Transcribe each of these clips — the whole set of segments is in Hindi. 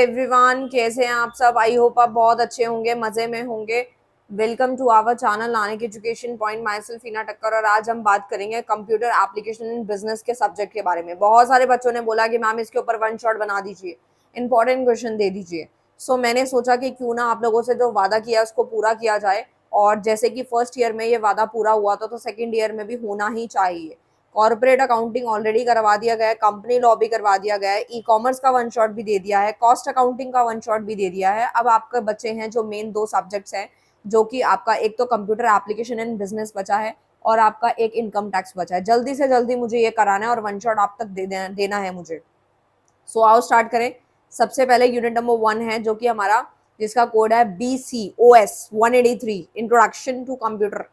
एवरीवन, कैसे हैं आप सब। आई होप आप बहुत अच्छे होंगे, मजे में होंगे। Welcome to our channel Nanik education point. Myself Heena Takkar और आज हम बात करेंगे कंप्यूटर एप्लीकेशन इन बिजनेस के सब्जेक्ट के बारे में। बहुत सारे बच्चों ने बोला कि मैम इसके ऊपर वन शॉट बना दीजिए, इंपॉर्टेंट क्वेश्चन दे दीजिए। सो मैंने सोचा कि क्यों ना आप लोगों से जो वादा किया उसको पूरा किया जाए। और जैसे कि फर्स्ट ईयर में ये वादा पूरा हुआ था तो सेकेंड ईयर में भी होना ही चाहिए। कॉर्पोरेट अकाउंटिंग ऑलरेडी करवा दिया गया है, कंपनी लॉ भी करवा दिया गया है, ई कॉमर्स का वन शॉट भी दे दिया है, कॉस्ट अकाउंटिंग का वन शॉट भी दे दिया है। अब आपके बच्चे हैं जो मेन दो सब्जेक्ट्स हैं, जो कि आपका एक तो कंप्यूटर एप्लीकेशन एंड बिजनेस बचा है और आपका एक इनकम टैक्स बचा है। जल्दी से जल्दी मुझे ये कराना है और वन शॉट आप तक देना है मुझे। सो आओ स्टार्ट करें। सबसे पहले यूनिट नंबर 1 है जो कि हमारा, जिसका कोड है BCOS 183, इंट्रोडक्शन टू कंप्यूटर।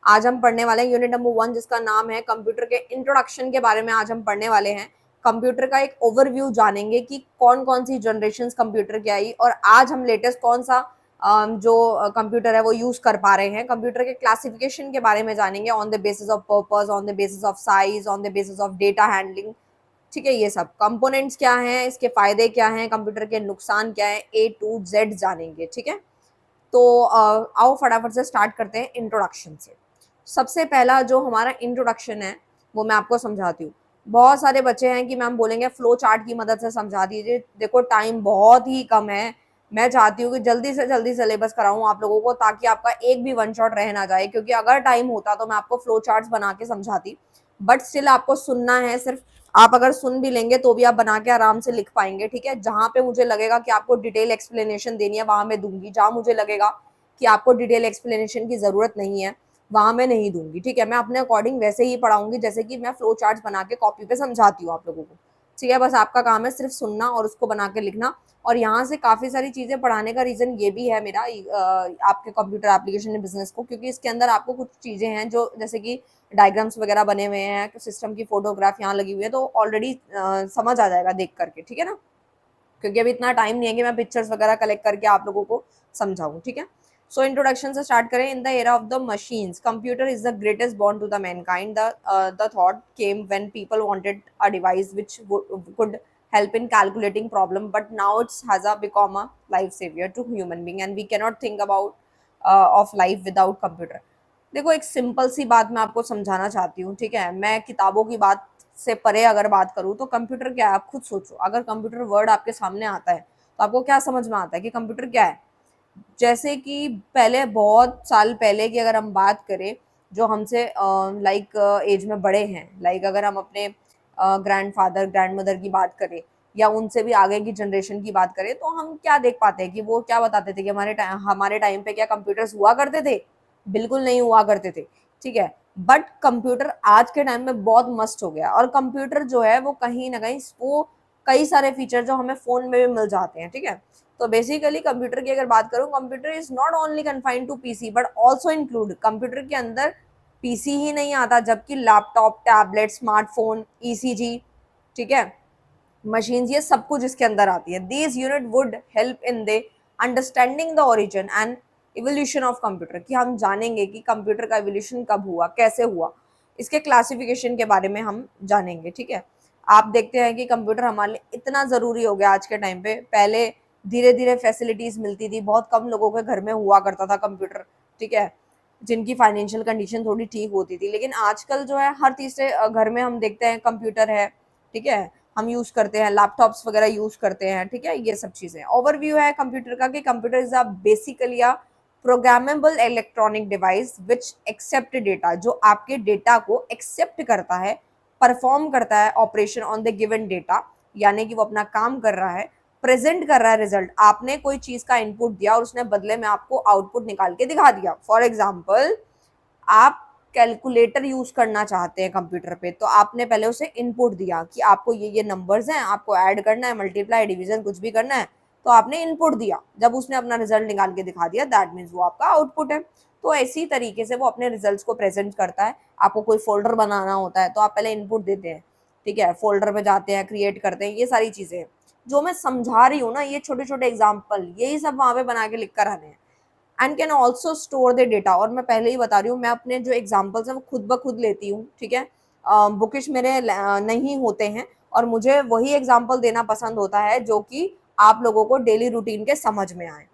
आज हम पढ़ने वाले हैं यूनिट नंबर 1 जिसका नाम है कंप्यूटर के इंट्रोडक्शन के बारे में आज हम पढ़ने वाले हैं। कंप्यूटर का एक ओवरव्यू जानेंगे कि कौन कौन सी जनरेशन कंप्यूटर की आई और आज हम लेटेस्ट कौन सा जो कंप्यूटर है वो यूज कर पा रहे हैं। कंप्यूटर के क्लासिफिकेशन के बारे में जानेंगे, on the basis of purpose, on the basis of size, on the basis of data handling. ठीक है, ये सब कंपोनेंट्स क्या हैं, इसके फायदे क्या हैं, कंप्यूटर के नुकसान क्या हैं, A to Z जानेंगे। ठीक है, तो आओ फटाफट से स्टार्ट करते हैं इंट्रोडक्शन से। सबसे पहला जो हमारा इंट्रोडक्शन है वो मैं आपको समझाती हूँ। बहुत सारे बच्चे हैं कि मैम बोलेंगे फ्लो चार्ट की मदद से समझा दीजिए। देखो टाइम बहुत ही कम है, मैं चाहती हूँ कि जल्दी से जल्दी सिलेबस कराऊँ आप लोगों को ताकि आपका एक भी वन शॉट रह ना जाए। क्योंकि अगर टाइम होता तो मैं आपको फ्लो चार्ट्स बना के समझाती, बट स्टिल आपको सुनना है सिर्फ। आप अगर सुन भी लेंगे तो भी आप बना के आराम से लिख पाएंगे। ठीक है, जहां पे मुझे लगेगा कि आपको डिटेल एक्सप्लेनेशन देनी है वहां मैं दूंगी, जहां मुझे लगेगा कि आपको डिटेल एक्सप्लेनेशन की जरूरत नहीं है वहां मैं नहीं दूंगी। ठीक है, मैं अपने अकॉर्डिंग वैसे ही पढ़ाऊंगी जैसे कि मैं फ्लो चार्ट बना के कॉपी पे समझाती हूँ आप लोगों को। ठीक है, बस आपका काम है सिर्फ सुनना और उसको बना के लिखना। और यहाँ से काफी सारी चीजें पढ़ाने का रीजन ये भी है मेरा, आपके कंप्यूटर एप्लीकेशन बिजनेस को, क्योंकि इसके अंदर आपको कुछ चीजें हैं जो जैसे कि डायग्राम्स वगैरह बने हुए हैं, सिस्टम की फोटोग्राफ यहाँ लगी हुई है, तो ऑलरेडी समझ आ जाएगा देख करके। ठीक है ना, क्योंकि अभी इतना टाइम नहीं है कि मैं पिक्चर्स वगैरह कलेक्ट करके आप लोगों को समझाऊं। ठीक है, सो इंट्रोडक्शन से स्टार्ट करें। In the era of the machines computer is the greatest bond to the mankind. The thought came when people wanted a device which could help in calculating problem, but now it has become a life savior to human being and we cannot think about of life without computer। देखो एक सिंपल सी बात मैं आपको समझाना चाहती हूँ। ठीक है, मैं किताबों की बात से परे अगर बात करूँ तो कंप्यूटर क्या है आप खुद सोचो। अगर कंप्यूटर वर्ड आपके सामने आता है तो आपको क्या समझ में आता है कि कंप्यूटर क्या है। जैसे कि पहले बहुत साल पहले की अगर हम बात करें, जो हमसे लाइक एज में बड़े हैं, लाइक अगर हम अपने ग्रैंडफादर ग्रैंड मदर की बात करें या उनसे भी आगे की जनरेशन की बात करें, तो हम क्या देख पाते हैं कि वो क्या बताते थे कि हमारे टाइम पे क्या कंप्यूटर्स हुआ करते थे। बिल्कुल नहीं हुआ करते थे। ठीक है, बट कंप्यूटर आज के टाइम में बहुत मस्त हो गया और कंप्यूटर जो है वो कहीं ना कहीं वो कई सारे फीचर जो हमें फोन में भी मिल जाते हैं। ठीक है, तो बेसिकली कंप्यूटर की अगर बात करूं, computer is not only confined to PC but also include, computer के अंदर पीसी ही नहीं आता जबकि लैपटॉप, टैबलेट, स्मार्टफोन, ईसीजी, ठीक है, मशीन्स, ये सब कुछ इसके अंदर आती है। This unit would help in the understanding the origin and evolution of computer, कि हम जानेंगे कि कंप्यूटर का इवोल्यूशन कब हुआ, कैसे हुआ, इसके क्लासिफिकेशन के बारे में हम जानेंगे। ठीक है, आप देखते हैं कि कंप्यूटर हमारे लिए इतना ज़रूरी हो गया आज के टाइम पे। पहले धीरे धीरे फैसिलिटीज़ मिलती थी, बहुत कम लोगों के घर में हुआ करता था कंप्यूटर। ठीक है, जिनकी फाइनेंशियल कंडीशन थोड़ी ठीक होती थी, लेकिन आजकल जो है हर तीसरे घर में हम देखते हैं कंप्यूटर है। ठीक है, हम यूज करते हैं, लैपटॉप्स वगैरह यूज करते हैं। ठीक है, ये सब चीजें। ओवरव्यू है कंप्यूटर का कि computer is a basically a programmable electronic device which accept data, जो आपके डेटा को एक्सेप्ट करता है, परफॉर्म करता है operation on the given data, यानी कि वो अपना काम कर रहा है, प्रेजेंट कर रहा है रिजल्ट। आपने कोई चीज का इनपुट दिया और उसने बदले में आपको आउटपुट निकाल के दिखा दिया। फॉर एग्जाम्पल, आप कैलकुलेटर यूज करना चाहते हैं कंप्यूटर पे, तो आपने पहले उसे इनपुट दिया कि आपको ये नंबर्स हैं, आपको ऐड करना है, मल्टीप्लाई, डिवीजन, कुछ भी करना है, तो आपने इनपुट दिया। जब उसने अपना रिजल्ट निकाल के दिखा दिया, दैट मीन्स वो आपका आउटपुट है। तो इसी तरीके से वो अपने रिजल्ट्स को प्रेजेंट करता है। आपको कोई फोल्डर बनाना होता है तो आप पहले इनपुट देते हैं। ठीक है, फोल्डर पे जाते हैं, क्रिएट करते हैं, ये सारी चीजें हैं जो मैं समझा रही हूँ ना, ये छोटे छोटे एग्जाम्पल, यही सब वहां पे बना के लिख कर आने हैं। And can also store the data. और मैं पहले ही बता रही हूँ, मैं अपने जो एग्जाम्पल्स हैं वो खुद ब खुद लेती हूँ। ठीक है, बुकिश मेरे नहीं होते हैं और मुझे वही एग्जाम्पल देना पसंद होता है जो कि आप लोगों को डेली रूटीन के समझ में आए।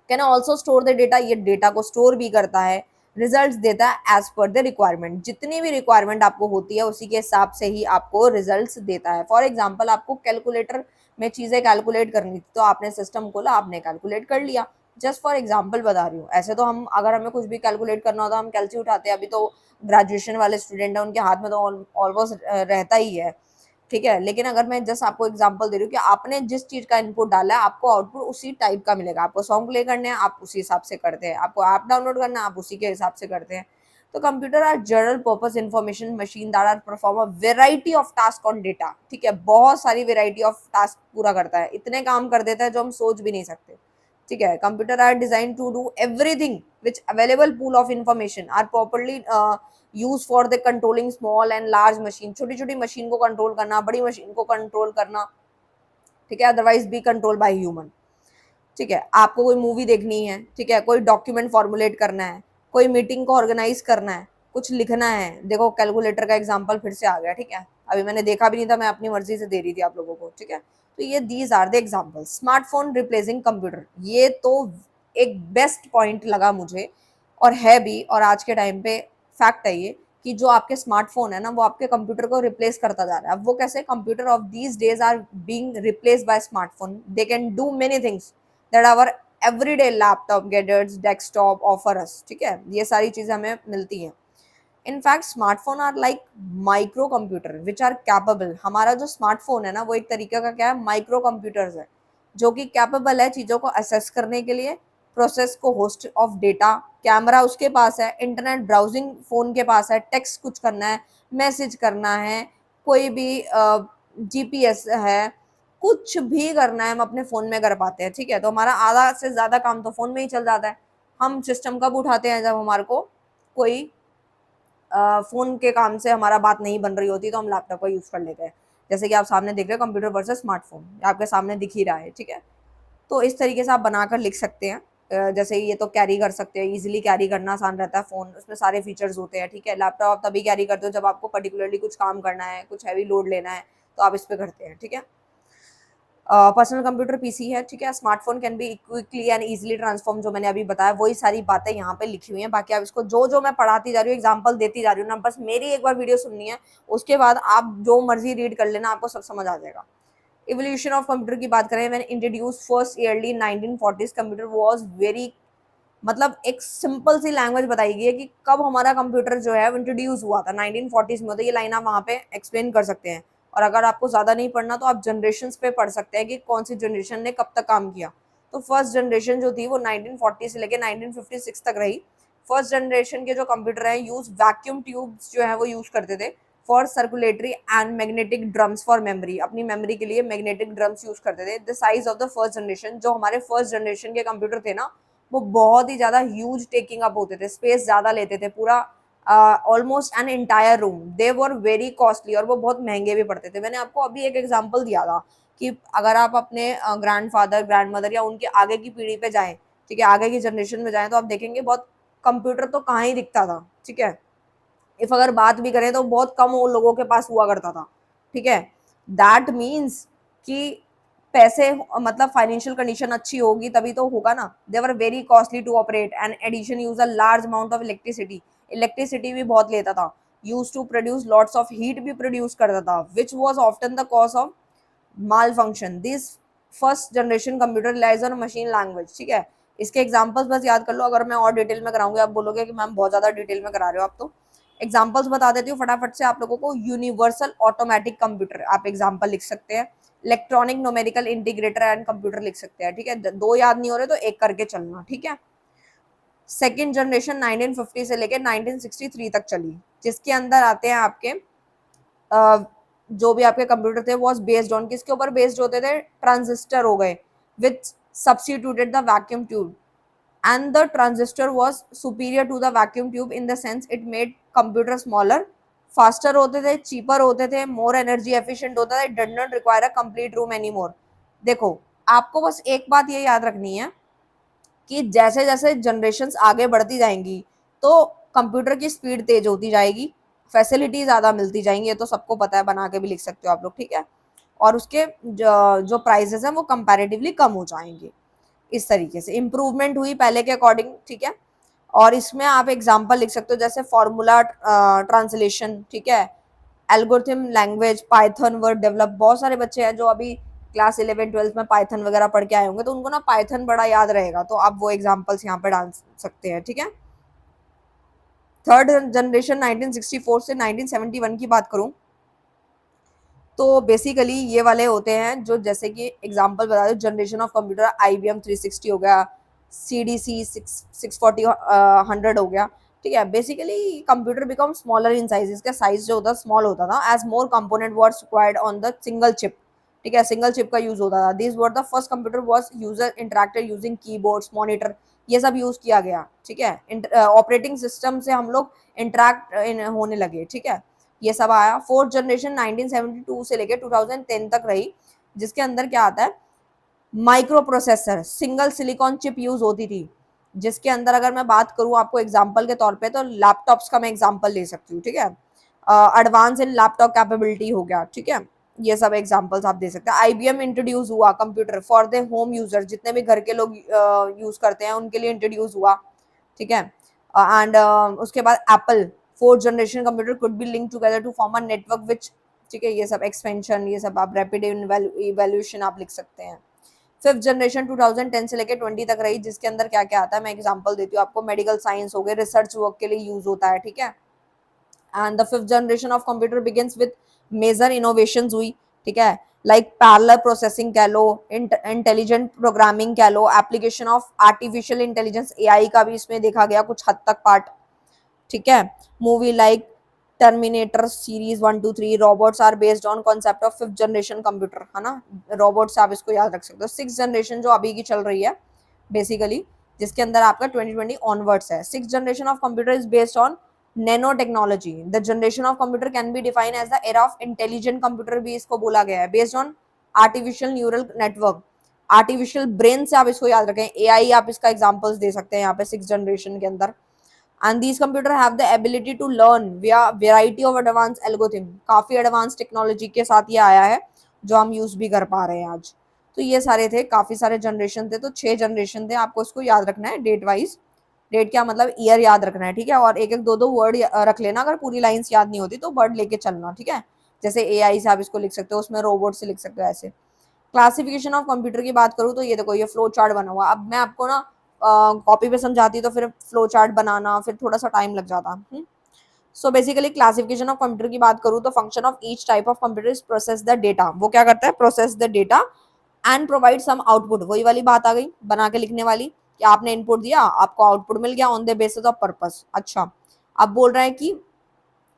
Can also store the data, ये डेटा को स्टोर भी करता है, रिजल्ट्स देता है एज पर द रिक्वायरमेंट, जितनी भी रिक्वायरमेंट आपको होती है उसी के हिसाब से ही आपको रिजल्ट्स देता है। फॉर एग्जांपल आपको कैलकुलेटर में चीजें कैलकुलेट करनी थी तो आपने सिस्टम खोला, आपने कैलकुलेट कर लिया। जस्ट फॉर एग्जाम्पल बता रही हूँ, ऐसे तो हम अगर हमें कुछ भी कैलकुलेट करना होता हम कैलसी उठाते हैं, अभी तो ग्रेजुएशन वाले स्टूडेंट है उनके हाथ में तो ऑलमोस्ट रहता ही है, ठीक है। लेकिन अगर मैं जस्ट आपको एग्जांपल दे रही हूँ कि आपने जिस चीज का इनपुट डाला है आपको आउटपुट उसी टाइप का मिलेगा। आपको सॉन्ग प्ले करने हैं आप उसी हिसाब से करते हैं, आपको ऐप डाउनलोड करना है आप उसी के हिसाब से करते हैं। तो computer are general purpose information machine that are perform a variety of task on data, ठीक है, बहुत सारी वेराइटी ऑफ टास्क पूरा करता है, इतने काम कर देता है जो हम सोच भी नहीं सकते, ठीक है। Computer are design to do everything which available pool of information are properly use for the controlling small and large machine, छोटी छोटी मशीन को कंट्रोल करना, बड़ी मशीन को कंट्रोल करना, ठीक है, otherwise be control by human, ठीक है। आपको कोई मूवी देखनी है, ठीक है, कोई डॉक्यूमेंट फॉर्मुलेट करना है, कोई मीटिंग को ऑर्गेनाइज करना है, कुछ लिखना है, देखो कैलकुलेटर का एग्जांपल फिर से आ गया, ठीक है, अभी मैंने देखा भी नहीं था, मैं अपनी मर्जी से दे रही थी आप लोगों को, ठीक है। तो ये these are the example. Smartphone replacing computer, ये तो एक बेस्ट पॉइंट लगा मुझे और है भी, और आज के टाइम पे फैक्ट है ये कि जो आपके स्मार्टफोन है ना वो आपके कंप्यूटर को रिप्लेस करता जा रहा है। अब वो कैसे, computer of these days are being replaced by smartphone, they can do many things that our everyday laptop gadgets desktop offer us, ठीक है, ये सारी चीजें हमें मिलती हैं। In fact smartphone are like micro computer which are capable, हमारा जो स्मार्टफोन है ना वो एक तरीके का क्या है, माइक्रो कंप्यूटर्स है जो कि कैपेबल है चीज़ों को असेस करने के लिए, प्रोसेस को होस्ट ऑफ डेटा, कैमरा उसके पास है, इंटरनेट ब्राउजिंग फ़ोन के पास है, टेक्स्ट कुछ करना है, मैसेज करना है, कोई भी जीपीएस है, कुछ भी करना है हम अपने फ़ोन में कर पाते हैं, ठीक है। तो हमारा आधा से ज़्यादा काम तो फ़ोन में ही चल जाता है। हम सिस्टम कब उठाते हैं, जब हमारे को कोई फ़ोन के काम से हमारा बात नहीं बन रही होती तो हम लैपटॉप का यूज़ कर लेते हैं। जैसे कि आप सामने देख रहे हो कंप्यूटर वर्सेस स्मार्टफोन, आपके सामने दिख ही रहा है, ठीक है। तो इस तरीके से आप बनाकर लिख सकते हैं। जैसे ये तो कैरी कर सकते हैं, इजीली कैरी करना आसान रहता है फ़ोन, उसमें सारे फीचर्स होते हैं, ठीक है। लैपटॉप आप तभी कैरी करते हो जब आपको पर्टिकुलरली कुछ काम करना है, कुछ हैवी लोड लेना है, तो आप इस पे करते हैं, ठीक है। पर्सनल कंप्यूटर पीसी है, ठीक है। Smartphone can be quickly and easily transform, जो मैंने अभी बताया वही सारी बातें यहाँ पे लिखी हुई हैं। बाकी आप इसको जो जो मैं पढ़ाती जा रही हूँ एग्जांपल देती जा रही हूँ ना, बस मेरी एक बार वीडियो सुननी है, उसके बाद आप जो मर्जी रीड कर लेना, आपको सब समझ आ जाएगा। इवोल्यूशन ऑफ कंप्यूटर की बात करें, मैंने introduce first yearly 1940s, computer was very, मतलब एक सिंपल सी लैंग्वेज बताई गई है कि कब हमारा कंप्यूटर जो है इंट्रोड्यूस हुआ था, 1940s में। तो ये लाइन आप वहाँ पे एक्सप्लेन कर सकते हैं। और अगर आपको ज़्यादा नहीं पढ़ना तो आप जनरेशन पे पढ़ सकते हैं कि कौन सी जनरेशन ने कब तक काम किया। तो फर्स्ट जनरेशन जो थी वो 1940 से लेके 1956 तक रही। फर्स्ट जनरेशन के जो कंप्यूटर हैं यूज वैक्यूम ट्यूब्स जो है वो यूज करते थे for circulatory and magnetic drums for memory, अपनी मेमोरी के लिए मैग्नेटिक ड्रम्स यूज करते थे। The size of the first generation, जो हमारे फर्स्ट जनरेशन के कंप्यूटर थे ना वो बहुत ही ज्यादा ह्यूज टेकिंग अप होते थे, स्पेस ज्यादा लेते थे, पूरा almost an entire room. They were very costly और वो बहुत महंगे भी पड़ते थे। मैंने आपको अभी एक एग्जांपल दिया था कि अगर आप अपने ग्रैंडफादर ग्रैंडमदर या उनके आगे की पीढ़ी पे जाएं, ठीक है, आगे की जनरेशन में जाएं, तो आप देखेंगे बहुत कंप्यूटर तो कहाँ ही दिखता था, ठीक है। इफ अगर बात भी करें तो बहुत कम वो लोगों के पास हुआ करता था, ठीक है। दैट मीन्स कि पैसे, मतलब फाइनेंशियल कंडीशन अच्छी होगी तभी तो होगा ना। They were very costly to operate and addition use a large amount of electricity, electricity भी बहुत लेता था। Use to produce lots of heat भी प्रोड्यूस करता था, which was often the cause of malfunction. This first generation computer relies on machine language, ठीक है। इसके एग्जाम्पल्स बस याद कर लो, अगर मैं और डिटेल में कराऊंगी आप बोलोगे कि मैम बहुत ज्यादा डिटेल में करा रहे हो आप। तो एग्जाम्पल्स बता देती हूँ फटाफट से आप लोगों को। यूनिवर्सल ऑटोमेटिक कंप्यूटर आप एग्जाम्पल लिख सकते हैं। Electronic numerical integrator and computer लिख सकते हैं, ठीक है। दो याद नहीं हो रहे तो एक करके चलना, ठीक है। सेकेंड जनरेशन 1950 से लेके 1963 तक चली, जिसके अंदर आते हैं आपके जो भी आपके कंप्यूटर थे वॉज बेस्ड ऑन, किसके ऊपर बेस्ड होते थे, ट्रांजिस्टर हो गए, which substituted the vacuum tube and the transistor was superior to the vacuum tube in the sense it made computer smaller, faster होते थे, cheaper होते थे, more energy efficient होता था, it did not require a complete room anymore। देखो आपको बस एक बात ये याद रखनी है कि जैसे जैसे जनरेशन्स आगे बढ़ती जाएंगी तो कंप्यूटर की स्पीड तेज होती जाएगी, फैसिलिटी ज़्यादा मिलती जाएंगी, ये तो सबको पता है, बना के भी लिख सकते हो आप लोग, ठीक है। और उसके जो प्राइसेस हैं वो कंपैरेटिवली कम हो जाएंगे। इस तरीके से इम्प्रूवमेंट हुई पहले के अकॉर्डिंग, ठीक है। और इसमें आप एग्जांपल लिख सकते हो जैसे फॉर्मूला ट्रांसलेशन, ठीक है, algorithm language, Python word develop. बहुत सारे बच्चे हैं जो अभी क्लास 11-12 में पाइथन वगैरह पढ़ के आए होंगे, तो उनको ना पाइथन बड़ा याद रहेगा, तो आप वो एग्जांपल्स यहाँ पे डाल सकते हैं, ठीक है। थर्ड जनरेशन 1964 से 1971 की बात करूं तो बेसिकली ये वाले होते हैं जो, जैसे कि एग्जांपल बता दो, जनरेशन ऑफ कंप्यूटर IBM 360 हो गया, CDC 640 100 हो गया, ठीक है। Basically computer become smaller in size, इसका साइज जो होता स्मॉल होता था as more component was required on the single chip, ठीक है, सिंगल चिप का यूज होता था। This were the first computer was user interacted using keyboards, monitor, ये सब यूज किया गया, ठीक है। ऑपरेटिंग सिस्टम से हम लोग इंटरेक्ट होने लगे, ठीक है, ये सब आया। फोर्थ जनरेशन 1972 से लेके 2010 तक रही, जिसके अंदर क्या आता है, micro processor, single silicon chip use होती थी, जिसके अंदर अगर मैं बात करूं आपको एग्जांपल के तौर पे, तो लैपटॉप्स का मैं एग्जांपल ले सकती हूँ, ठीक है। एडवांस इन लैपटॉप कैपेबिलिटी हो गया, ठीक है, ये सब एग्जांपल्स आप दे सकते हैं। IBM इंट्रोड्यूस हुआ computer for the home user, जितने भी घर के लोग यूज करते हैं उनके लिए इंट्रोड्यूस हुआ, ठीक है। एंड उसके बाद Apple, fourth generation computer could be link together to form a network which, ठीक है, ये सब एक्सपेंशन, ये सब आप रैपिड इवैल्यूएशन आप लिख सकते हैं। फिफ्थ जनरेशन 2010 से लेकर 20 तक रही, जिसके अंदर क्या क्या आता है मैं एग्जांपल देती हूँ आपको। मेडिकल साइंस हो गए, रिसर्च वर्क के लिए यूज होता है, ठीक है। And the fifth generation of computer begins with major innovations हुई, ठीक है, लाइक पैरेलल प्रोसेसिंग कह लो, इंटेलिजेंट प्रोग्रामिंग कह लो, application of artificial intelligence AI का भी इसमें देखा गया कुछ हद तक पार्ट, ठीक है। Movie like Terminator series 1 2 3, robots are based on concept of fifth generation computer, है ना, रोबोट से आप इसको याद रख सकते हो। सिक्स जनरेशन जो अभी की चल रही है बेसिकली, जिसके अंदर आपका 2020 ऑनवर्ड्स है। Six generation of computer is based on nano technology. The generation of computer can be define as the era of intelligent computer भी इसको बोला गया है, based on artificial neural network, artificial brain से आप इसको याद रखें। AI आप इसका एग्जांपल्स दे सकते हैं यहाँ पे सिक्स जनरेशन के अंदर। And these computer have the ability to learn via variety of advance algorithm, काफी एडवांस टेक्नोलॉजी के साथ ये आया है जो हम यूज भी कर पा रहे हैं आज। तो ये सारे थे, काफी सारे जनरेशन थे, तो 6 जनरेशन थे, आपको इसको याद रखना है डेट वाइज। डेट क्या मतलब, ईयर याद रखना है, ठीक है। और एक एक दो दो वर्ड रख लेना, अगर पूरी लाइंस याद नहीं होती तो वर्ड लेके चलना, ठीक है। जैसे AI से आप इसको लिख सकते हो, उसमें रोबोट से लिख सकते हो, ऐसे। क्लासिफिकेशन ऑफ कंप्यूटर की बात करूँ तो ये देखो, ये फ्लो चार्ट बना हुआ। अब मैं आपको ना कॉपी पे समझाती तो फिर फ्लो चार्ट बनाना फिर थोड़ा सा टाइम लग जाता। So basically classification of computer की बात करूँ तो function of each type of computer is process the data, वो क्या करता है, process the data and provide some output. वही वाली बात आ गई बना के लिखने वाली, कि आपने इनपुट दिया आपको आउटपुट मिल गया on the basis of purpose. अच्छा, अब बोल रहे हैं कि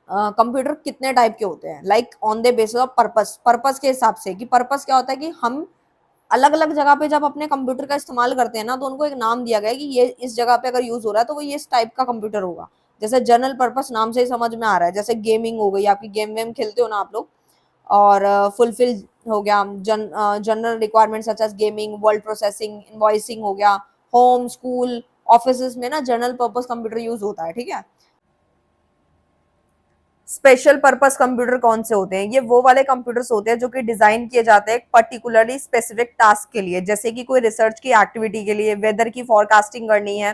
कंप्यूटर कितने टाइप के होते हैं, like on the basis of purpose, purpose के हिसाब से, कि पर्पस क्या होता है कि हम अलग अलग जगह पे जब अपने कंप्यूटर का इस्तेमाल करते हैं ना, तो उनको एक नाम दिया गया है कि ये इस जगह पे अगर यूज हो रहा है तो वो ये इस टाइप का कंप्यूटर होगा। जैसे जनरल पर्पस नाम से ही समझ में आ रहा है, जैसे गेमिंग हो गई, आपकी गेम वेम खेलते हो ना आप लोग, और फुलफिल हो गया general requirement such as gaming, world processing, invoicing हो गया, होम स्कूल ऑफिस में ना जनरल पर्पस कंप्यूटर यूज होता है, ठीक है। स्पेशल पर्पस कंप्यूटर कौन से होते हैं, ये वो वाले कंप्यूटर्स होते हैं जो कि डिजाइन किए जाते हैं पर्टिकुलरली स्पेसिफिक टास्क के लिए, जैसे कि कोई रिसर्च की एक्टिविटी के लिए, वेदर की फोरकास्टिंग करनी है,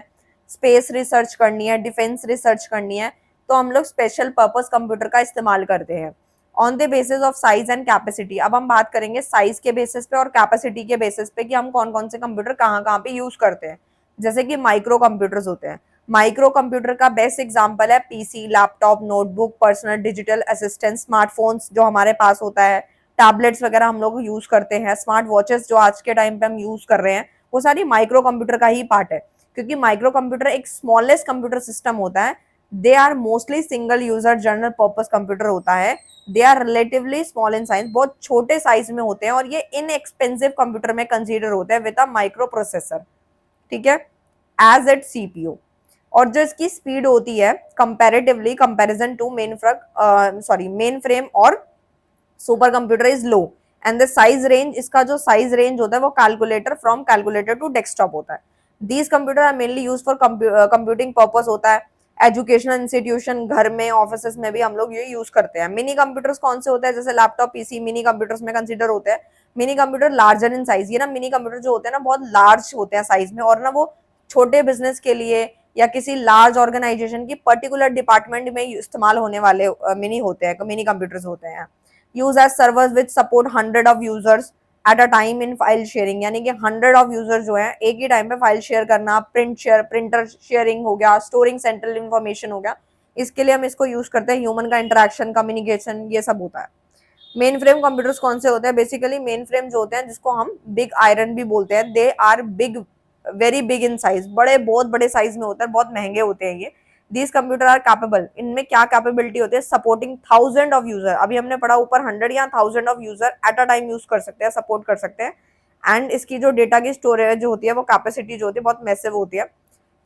स्पेस रिसर्च करनी है, डिफेंस रिसर्च करनी है, तो हम लोग स्पेशल पर्पस कंप्यूटर का इस्तेमाल करते हैं on the basis of size and capacity. अब हम बात करेंगे साइज के बेसिस पे और कैपेसिटी के बेसिस पे कि हम कौन कौन से कंप्यूटर कहाँ कहाँ पे यूज करते हैं। जैसे कि माइक्रो कंप्यूटर्स होते हैं, माइक्रो कंप्यूटर का बेस्ट एग्जांपल है PC, laptop, notebook, personal digital assistant, smartphones जो हमारे पास होता है, टैबलेट्स वगैरह हम लोग यूज करते हैं, स्मार्ट वॉचेस जो आज के टाइम पे हम यूज कर रहे हैं, वो सारी माइक्रो कंप्यूटर का ही पार्ट है। क्योंकि माइक्रो कंप्यूटर एक स्मॉलेस्ट कंप्यूटर सिस्टम होता है, they are mostly single user general purpose computer होता है, they are relatively small in size, बहुत छोटे साइज में होते हैं, और ये इनएक्सपेंसिव कंप्यूटर में कंसीडर होते हैं विद अ माइक्रो प्रोसेसर, ठीक है, एज एट सीपीयू। और जो इसकी स्पीड होती है comparatively comparison to mainframe और super computer is low, and the size range, इसका जो साइज रेंज होता है वो calculator from calculator to desktop होता है। These computer are mainly use for computing purpose होता है, एजुकेशनल इंस्टीट्यूशन, घर में, ऑफिस में भी हम लोग ये यूज करते हैं। मिनी कंप्यूटर्स कौन से होते हैं, जैसे लैपटॉप पीसी मिनी कंप्यूटर्स में कंसिडर होते हैं। Mini computer larger in size, ये ना मिनी कंप्यूटर जो होते हैं ना बहुत लार्ज होते हैं साइज में, और ना वो छोटे बिजनेस के लिए या किसी लार्ज ऑर्गेनाइजेशन की पर्टिकुलर डिपार्टमेंट में इस्तेमाल होने वाले मिनी होते हैं, मिनी कंप्यूटर्स होते हैं। Use as servers which support 100 of users at a time in file sharing, यानी कि 100 ऑफ यूजर जो है एक ही टाइम पे फाइल शेयर करना, प्रिंटर शेयरिंग हो गया, स्टोरिंग सेंट्रल इंफॉर्मेशन हो गया, इसके लिए हम इसको यूज करते हैं। ह्यूमन का इंटरेक्शन, कम्युनिकेशन, ये सब होता है। मेन फ्रेम कंप्यूटर्स कौन से होते हैं, बेसिकली मेन फ्रेम जो होते हैं जिसको हम बिग आयरन भी बोलते हैं, they are big, very big in size, बड़े बहुत बड़े साइज में होते हैं, बहुत महंगे होते हैं ये। दीज कंप्यूटर आर कैपेबल, इनमें क्या कैपेबिलिटी होती है, सपोर्टिंग 1000 ऑफ यूजर, अभी हमने पढ़ा ऊपर 100 या 1000 of user eight a time use कर सकते हैं, सपोर्ट कर सकते हैं। एंड इसकी जो डेटा की स्टोरेज जो होती है वो कैपेसिटी जो होती है बहुत मैसिव होती है।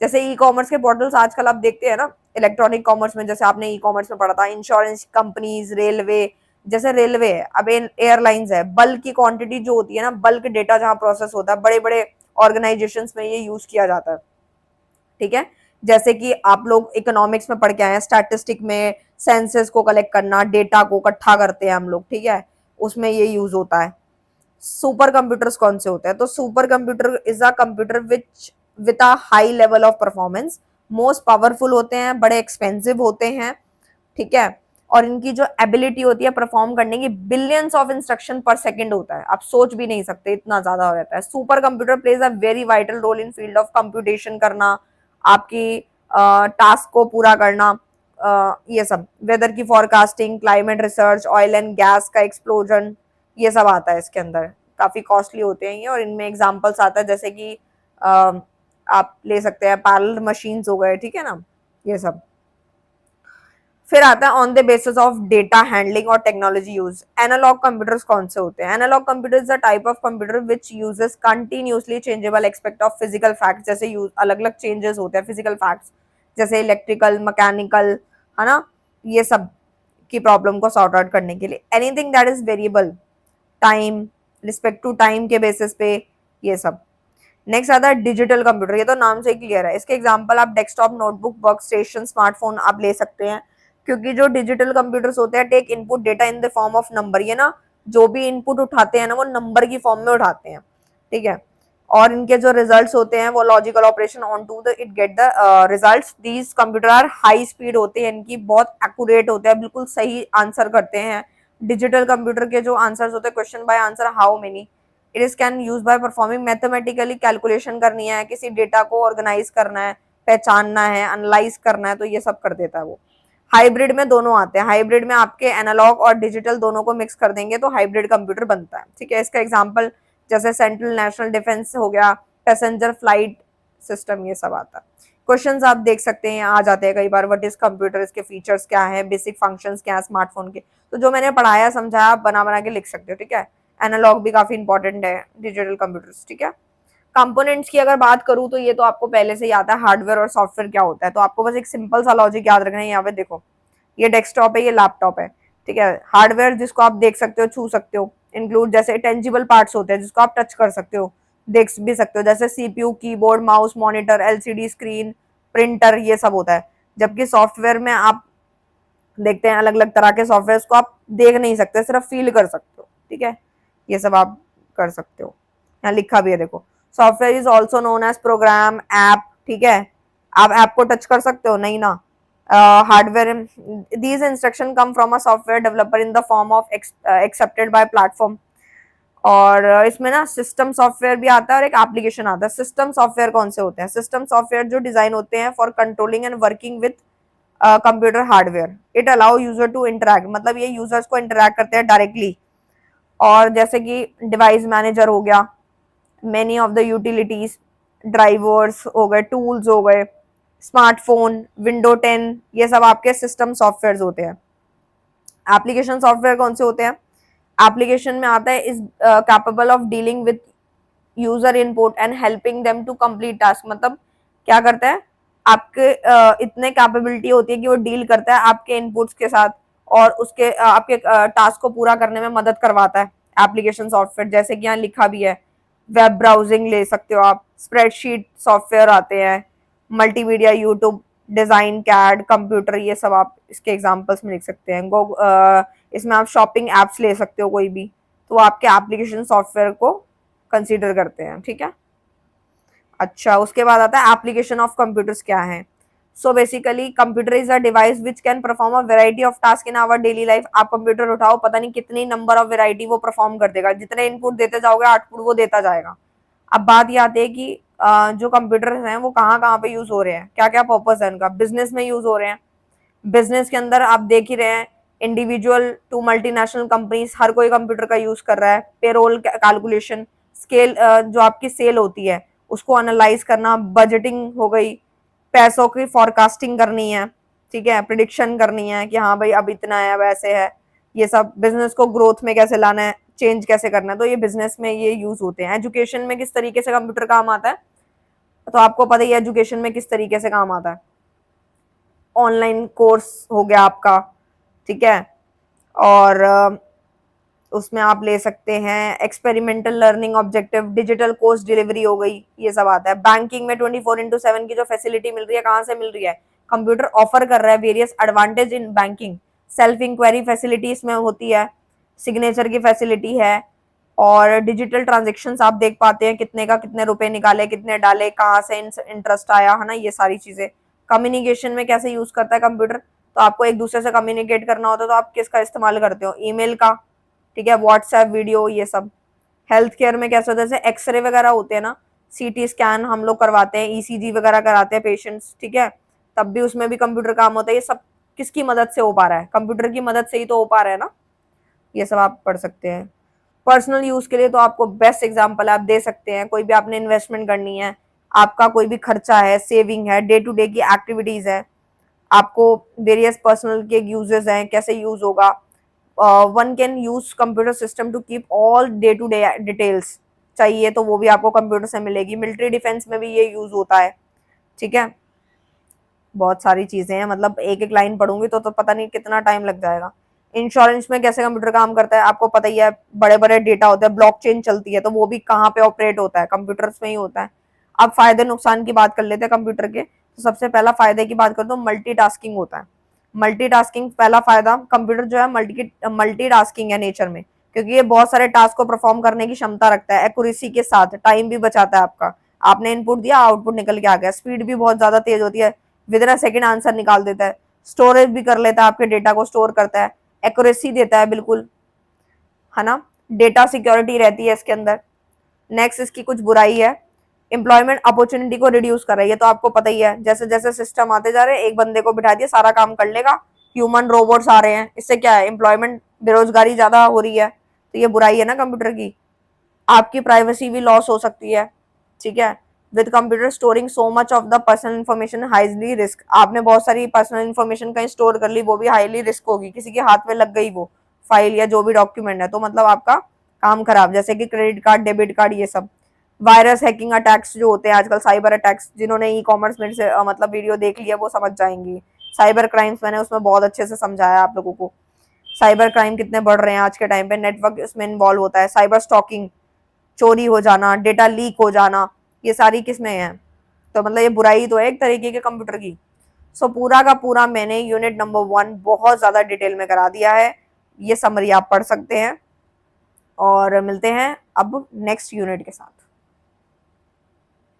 जैसे ई कॉमर्स के पोर्टल्स आजकल आप देखते हैं ना इलेक्ट्रॉनिक कॉमर्स में, जैसे आपने ई कॉमर्स में पढ़ा था, इंश्योरेंस कंपनीज, रेलवे, जैसे रेलवे है, अब एयरलाइंस है, बल्क की क्वांटिटी जो होती है ना, बल्क डेटा जहां प्रोसेस होता है, बड़े बड़े ऑर्गेनाइजेशंस में ये यूज किया जाता है। ठीक है, जैसे कि आप लोग इकोनॉमिक्स में पढ़ के आए हैं, स्टैटिस्टिक में सेंसस को कलेक्ट करना, डेटा को इकट्ठा करते हैं हम लोग, ठीक है, उसमें ये यूज होता है। सुपर कंप्यूटर्स कौन से होते हैं, तो super computer is a computer which with a high level of performance, most powerful होते हैं, बड़े एक्सपेंसिव होते हैं, ठीक है, और इनकी जो एबिलिटी होती है परफॉर्म करने की, बिलियंस ऑफ इंस्ट्रक्शन पर सेकंड होता है, आप सोच भी नहीं सकते इतना ज्यादा हो जाता है। Super computer plays a very vital role in field of computation करना, आपकी टास्क को पूरा करना, ये सब, वेदर की forecasting, climate research, oil and gas का एक्सप्लोजन, ये सब आता है इसके अंदर। काफी कॉस्टली होते हैं ये, और इनमें एग्जांपल्स आता है जैसे कि आप ले सकते हैं पैरेलल मशीन्स हो गए, ठीक है ना, ये सब। फिर आता है on the basis of data handling और टेक्नोलॉजी यूज। एनालॉग कंप्यूटर्स कौन से होते हैं, analog computer is a type of computer which uses continuously changeable aspect of physical facts, जैसे अलग अलग चेंजेस होते हैं फिजिकल फैक्ट्स, जैसे इलेक्ट्रिकल, मैकेनिकल, है ना, ये सब की प्रॉब्लम को सॉर्ट आउट करने के लिए। Anything that is variable time, respect to time के बेसिस पे, ये सब। नेक्स्ट आता है डिजिटल कंप्यूटर, ये तो नाम से ही क्लियर है, इसके एग्जांपल आप desktop, notebook, work station, smartphone आप ले सकते हैं। क्योंकि जो डिजिटल कंप्यूटर्स होते हैं take input data in the form of number, ये ना जो भी इनपुट उठाते हैं ना वो नंबर की फॉर्म में उठाते हैं, ठीक है, और इनके जो रिजल्ट्स होते हैं वो logical operation on to the it get the results. These computer are high speed होते हैं, इनकी बहुत एक्यूरेट होते हैं, बिल्कुल सही आंसर करते हैं। डिजिटल कंप्यूटर के जो आंसर्स होते हैं, question by answer how many, it is can use by performing mathematically, calculation करनी है, किसी डेटा को ऑर्गेनाइज करना है, पहचानना है, एनालाइज करना है, तो ये सब कर देता है वो। हाइब्रिड में दोनों आते हैं, हाइब्रिड में आपके एनालॉग और डिजिटल दोनों को मिक्स कर देंगे तो हाइब्रिड कंप्यूटर बनता है, ठीक है। इसका एग्जांपल जैसे सेंट्रल नेशनल डिफेंस हो गया, पैसेंजर फ्लाइट सिस्टम, ये सब आता है। क्वेश्चंस आप देख सकते हैं आ जाते हैं कई बार, व्हाट इज कंप्यूटर, इसके फीचर्स क्या है, बेसिक फंक्शंस क्या है स्मार्टफोन के, तो जो मैंने पढ़ाया समझाया आप बना बना के लिख सकते हो, ठीक है। एनालॉग भी काफी इंपॉर्टेंट है, डिजिटल कंप्यूटर्स, ठीक है। कंपोनेंट्स की अगर बात करूं तो ये तो आपको पहले से ही आता है, हार्डवेयर और सॉफ्टवेयर क्या होता है, तो आपको बस एक सिंपल सा लॉजिक याद रखना है। यहाँ पे देखो, ये डेस्कटॉप है, ये लैपटॉप है, ठीक है। हार्डवेयर जिसको आप देख सकते हो, छू सकते हो, इंक्लूड जैसे टेंजिबल पार्ट्स होते हैं जिसको आप टच कर सकते हो, देख भी सकते हो, जैसे CPU, keyboard, mouse, monitor, LCD screen, printer, ये सब होता है। जबकि सॉफ्टवेयर में आप देखते हैं अलग अलग तरह के सॉफ्टवेयर को आप देख नहीं सकते, सिर्फ फील कर सकते हो, ठीक है, ये सब आप कर सकते हो। यहाँ लिखा भी है देखो, software is also known as program, app, ठीक है। आप ऐप को टच कर सकते हो, नहीं ना। Hardware, these instruction come from a software developer in the form of accepted by platform. और इसमें ना सिस्टम सॉफ्टवेयर भी आता है और एक एप्लीकेशन आता है। सिस्टम सॉफ्टवेयर कौन से होते हैं, सिस्टम सॉफ्टवेयर जो डिजाइन होते हैं for controlling and working with computer hardware, it allow user to interact, मतलब ये यूजर्स को इंटरैक्ट करते हैं डायरेक्टली। और जैसे कि डिवाइस मैनेजर हो गया, many of the utilities, drivers हो गए, टूल्स हो गए, स्मार्टफोन, विंडो 10, ये सब आपके सिस्टम सॉफ्टवेयर होते हैं। एप्लीकेशन सॉफ्टवेयर कौन से होते हैं, एप्लीकेशन में आता है is capable of dealing with user input and helping them to complete task, मतलब क्या करता है, आपके इतने कैपेबिलिटी होती है कि वो डील करता है आपके इनपुट्स के साथ और उसके आपके टास्क को पूरा करने में मदद करवाता है एप्लीकेशन सॉफ्टवेयर। जैसे कि यहाँ लिखा भी है, वेब ब्राउजिंग ले सकते हो आप, स्प्रेडशीट सॉफ्टवेयर आते हैं, multimedia, YouTube, design, CAD, computer, ये सब आप इसके एग्जांपल्स में लिख सकते हैं। इसमें आप शॉपिंग एप्स ले सकते हो कोई भी, तो आपके एप्लीकेशन सॉफ्टवेयर को कंसीडर करते हैं, ठीक है। अच्छा, उसके बाद आता है एप्लीकेशन ऑफ कंप्यूटर्स क्या है। So basically computer is a device which can perform a variety of task in our daily life. आप कंप्यूटर उठाओ, पता नहीं कितनी नंबर ऑफ वेराइटी वो परफॉर्म कर देगा, जितने इनपुट देते जाओगे आउटपुट वो देता जाएगा। अब बात ये आती है कि जो कंप्यूटर हैं वो कहाँ कहाँ पे यूज हो रहे हैं, क्या क्या पर्पज है उनका। बिजनेस में यूज हो रहे हैं, बिजनेस के अंदर आप देख ही रहे हैं, इंडिविजुअल टू मल्टीनेशनल कंपनीज हर कोई कंप्यूटर का यूज कर रहा है। पेरोल कैलकुलेशन, स्केल, जो आपकी सेल होती है उसको एनालाइज करना, बजटिंग हो गई, पैसों की फॉरकास्टिंग करनी है, ठीक है, प्रिडिक्शन करनी है कि हाँ भाई अब इतना है वैसे है, ये सब बिजनेस को ग्रोथ में कैसे लाना है, चेंज कैसे करना है, तो ये बिजनेस में ये यूज होते हैं। एजुकेशन में किस तरीके से कंप्यूटर काम आता है, तो आपको पता ही है एजुकेशन में किस तरीके से काम आता है। ऑनलाइन कोर्स हो गया आपका, ठीक है, और उसमें आप ले सकते हैं experimental learning objective, digital course delivery हो गई, ये सब आता है। बैंकिंग में 24/7 की जो फैसिलिटी मिल रही है, कहाँ से मिल रही है, कंप्यूटर ऑफर कर रहा है various advantage in banking. Self inquiry facility इसमें होती है, सिग्नेचर की फैसिलिटी है, और डिजिटल ट्रांजेक्शन्स आप देख पाते हैं कितने का कितने रुपए निकाले, कितने डाले, कहाँ से इंटरेस्ट आया, है ना, ये सारी चीजें। कम्युनिकेशन में कैसे यूज करता है कंप्यूटर, तो आपको एक दूसरे से कम्युनिकेट करना होता है तो आप किसका इस्तेमाल करते हो, ईमेल का, ठीक है, व्हाट्सएप, वीडियो, ये सब। हेल्थ केयर में कैसे होता है, जैसे एक्सरे वगैरह होते हैं ना, सीटी स्कैन हम लोग करवाते हैं, ईसीजी वगैरह कराते हैं पेशेंट्स, ठीक है, तब भी उसमें भी कंप्यूटर काम होता है। ये सब किसकी मदद से हो पा रहा है, कंप्यूटर की मदद से ही तो हो पा रहा है ना, ये सब आप पढ़ सकते हैं। पर्सनल यूज के लिए तो आपको बेस्ट एग्जांपल आप दे सकते हैं, कोई भी आपने इन्वेस्टमेंट करनी है, आपका कोई भी खर्चा है, सेविंग है, डे टू डे की एक्टिविटीज है, आपको वेरियस पर्सनल के यूजेस हैं, कैसे यूज होगा। One can use computer system to keep all day to day details, चाहिए तो वो भी आपको कंप्यूटर से मिलेगी। मिलिट्री डिफेंस में भी ये यूज होता है, ठीक है, बहुत सारी चीजें हैं, मतलब एक एक लाइन पढ़ूंगी तो पता नहीं कितना टाइम लग जाएगा। इंश्योरेंस में कैसे कंप्यूटर काम करता है, आपको पता ही है, बड़े बड़े डेटा होते हैं, ब्लॉकचेन चलती है, तो वो भी कहाँ पे ऑपरेट होता है, कंप्यूटर्स में ही होता है। अब फायदे नुकसान की बात कर लेते हैं कंप्यूटर के, तो सबसे पहला फायदे की बात कर तो मल्टीटास्किंग होता है। मल्टीटास्किंग पहला फायदा, कंप्यूटर जो है मल्टीटास्किंग है नेचर में, क्योंकि ये बहुत सारे टास्क को परफॉर्म करने की क्षमता रखता है, एक्यूरेसी के साथ, टाइम भी बचाता है आपका। आपने इनपुट दिया, आउटपुट निकल के आ गया, स्पीड भी बहुत ज्यादा तेज होती है, with in a second answer निकाल देता है, स्टोरेज भी कर लेता है, आपके डेटा को स्टोर करता है, एक्यूरेसी देता है बिल्कुल, है ना, डेटा सिक्योरिटी रहती है इसके अंदर। नेक्स्ट इसकी कुछ बुराई है, एम्प्लॉयमेंट अपॉर्चुनिटी को रिड्यूस कर रही है, तो आपको पता ही है जैसे जैसे सिस्टम आते जा रहे हैं, एक बंदे को बिठा दिया सारा काम कर लेगा, ह्यूमन रोबोट्स आ रहे हैं, इससे क्या है, एम्प्लॉयमेंट, बेरोजगारी ज्यादा हो रही है, तो ये बुराई है ना कंप्यूटर की। आपकी प्राइवेसी भी लॉस हो सकती है, ठीक है, with computer storing so much of the personal information highly risk, आपने बहुत सारी पर्सनल इन्फॉर्मेशन कहीं स्टोर कर ली, वो भी हाईली रिस्क होगी, किसी के हाथ में लग गई वो फाइल या जो भी डॉक्यूमेंट है, तो मतलब आपका काम खराब, जैसे कि क्रेडिट कार्ड, डेबिट कार्ड, ये सब। वायरस हैकिंग अटैक्स जो होते हैं आजकल, साइबर अटैक्स, जिन्होंने ई कॉमर्स में से मतलब वीडियो देख लिया वो समझ जाएंगी। साइबर क्राइम्स मैंने उसमें बहुत अच्छे से समझाया आप लोगों को, साइबर क्राइम कितने बढ़ रहे हैं आज के टाइम पे, नेटवर्क इसमें इन्वॉल्व होता है, साइबर स्टॉकिंग, चोरी हो जाना, डेटा लीक हो जाना, ये सारी किसमें है, तो मतलब ये बुराई तो है एक तरीके के कंप्यूटर की। सो पूरा का पूरा मैंने यूनिट नंबर 1 बहुत ज्यादा डिटेल में करा दिया है, ये समरी आप पढ़ सकते हैं, और मिलते हैं अब नेक्स्ट यूनिट के साथ।